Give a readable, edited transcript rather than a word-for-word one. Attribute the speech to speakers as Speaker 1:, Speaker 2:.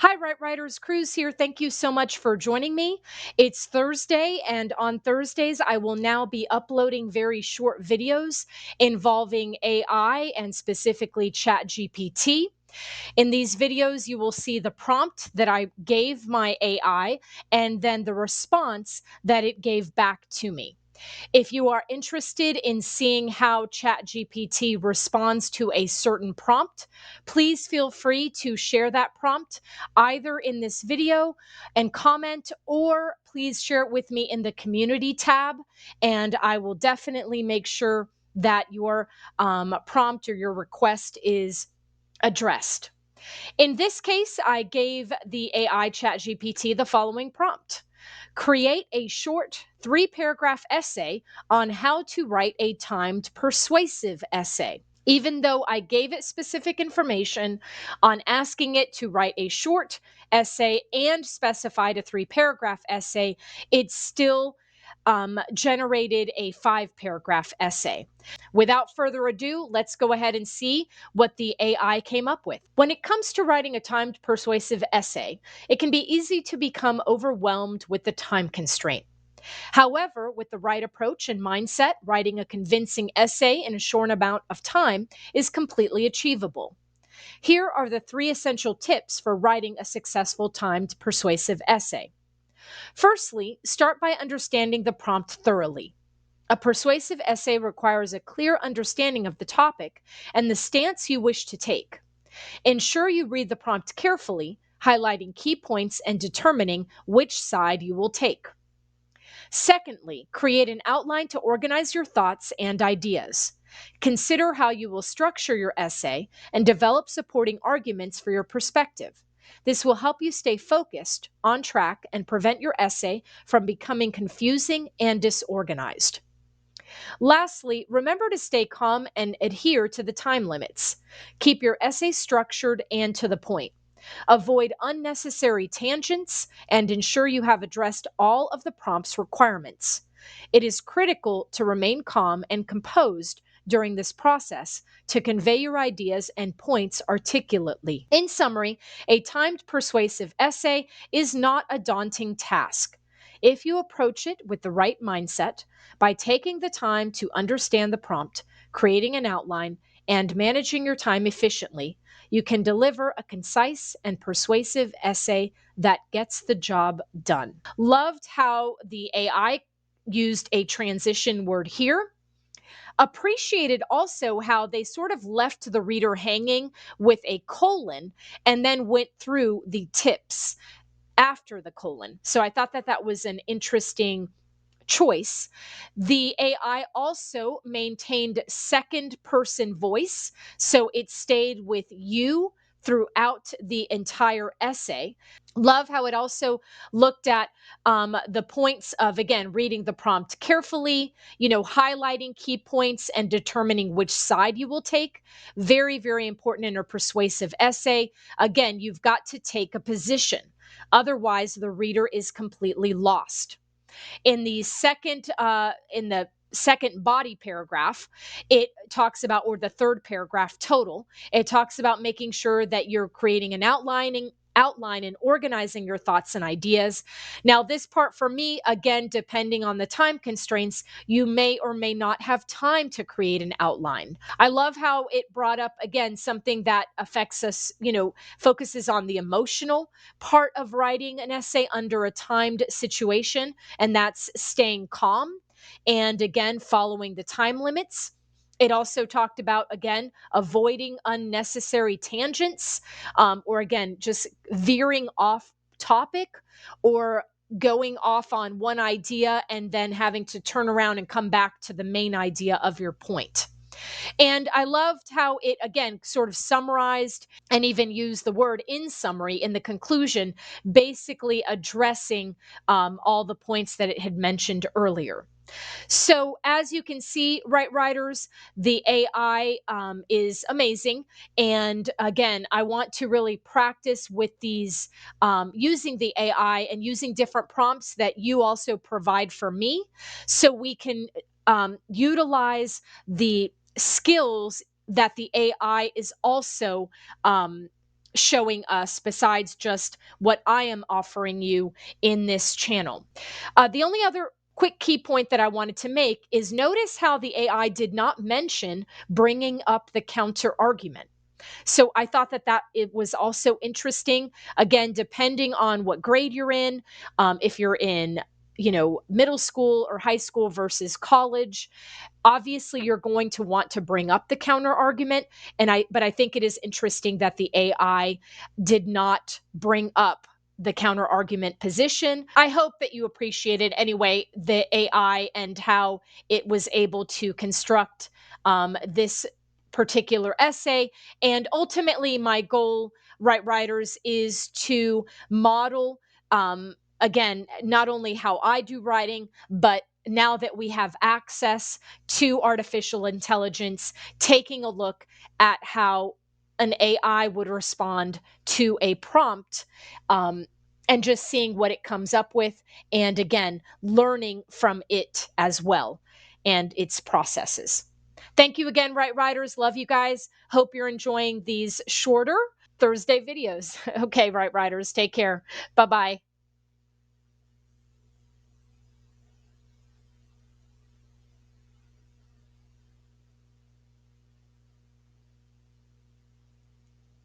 Speaker 1: Hi, Right Writers. Cruz here. Thank you so much for joining me. It's Thursday, and on Thursdays, I will now be uploading very short videos involving AI and specifically ChatGPT. In these videos, you will see the prompt that I gave my AI and then the response that it gave back to me. If you are interested in seeing how ChatGPT responds to a certain prompt, please feel free to share that prompt either in this video and comment, or please share it with me in the community tab, and I will definitely make sure that your prompt or your request is addressed. In this case, I gave the AI ChatGPT the following prompt: create a short 3 paragraph essay on how to write a timed persuasive essay. Even though I gave it specific information on asking it to write a short essay and specified a 3 paragraph essay, it still generated a 5 paragraph essay. Without further ado, let's go ahead and see what the AI came up with. When it comes to writing a timed persuasive essay, it can be easy to become overwhelmed with the time constraint. However, with the right approach and mindset, writing a convincing essay in a short amount of time is completely achievable. Here are the 3 essential tips for writing a successful timed persuasive essay. Firstly, start by understanding the prompt thoroughly. A persuasive essay requires a clear understanding of the topic and the stance you wish to take. Ensure you read the prompt carefully, highlighting key points and determining which side you will take. Secondly, create an outline to organize your thoughts and ideas. Consider how you will structure your essay and develop supporting arguments for your perspective. This will help you stay focused, on track, and prevent your essay from becoming confusing and disorganized. Lastly, remember to stay calm and adhere to the time limits. Keep your essay structured and to the point. Avoid unnecessary tangents and ensure you have addressed all of the prompt's requirements. It is critical to remain calm and composed during this process to convey your ideas and points articulately. In summary, a timed persuasive essay is not a daunting task. If you approach it with the right mindset, by taking the time to understand the prompt, creating an outline, and managing your time efficiently, you can deliver a concise and persuasive essay that gets the job done. Loved how the AI used a transition word here. Appreciated also how they sort of left the reader hanging with a colon and then went through the tips after the colon. So I thought that that was an interesting choice. The AI also maintained second person voice, so it stayed with you throughout the entire essay. Love how it also looked at the points of, again, reading the prompt carefully, highlighting key points and determining which side you will take. Very, very important in a persuasive essay. Again, you've got to take a position. Otherwise, the reader is completely lost. In the second body paragraph, it talks about, or the third paragraph total, it talks about making sure that you're creating an outline and organizing your thoughts and ideas. Now, this part for me, again, depending on the time constraints, you may or may not have time to create an outline. I love how it brought up, again, something that affects us, focuses on the emotional part of writing an essay under a timed situation, and that's staying calm and, again, following the time limits. It also talked about, again, avoiding unnecessary tangents, or, again, just veering off topic or going off on one idea and then having to turn around and come back to the main idea of your point. And I loved how it, again, sort of summarized and even used the word in summary in the conclusion, basically addressing all the points that it had mentioned earlier. So, as you can see, Right Writers, the AI is amazing. And again, I want to really practice with these, using the AI and using different prompts that you also provide for me, so we can utilize the skills that the AI is also showing us besides just what I am offering you in this channel. The only other quick key point that I wanted to make is notice how the AI did not mention bringing up the counter argument. So I thought that it was also interesting. Again, depending on what grade you're in, if you're in middle school or high school versus college, obviously you're going to want to bring up the counter argument. But I think it is interesting that the AI did not bring up the counter argument position. I hope that you appreciated anyway the AI and how it was able to construct this particular essay. And ultimately, my goal, right writers, is to model, again, not only how I do writing, but now that we have access to artificial intelligence, taking a look at how an AI would respond to a prompt, and just seeing what it comes up with. And again, learning from it as well and its processes. Thank you again, Right Writers. Love you guys. Hope you're enjoying these shorter Thursday videos. Okay, Right Writers, take care. Bye bye.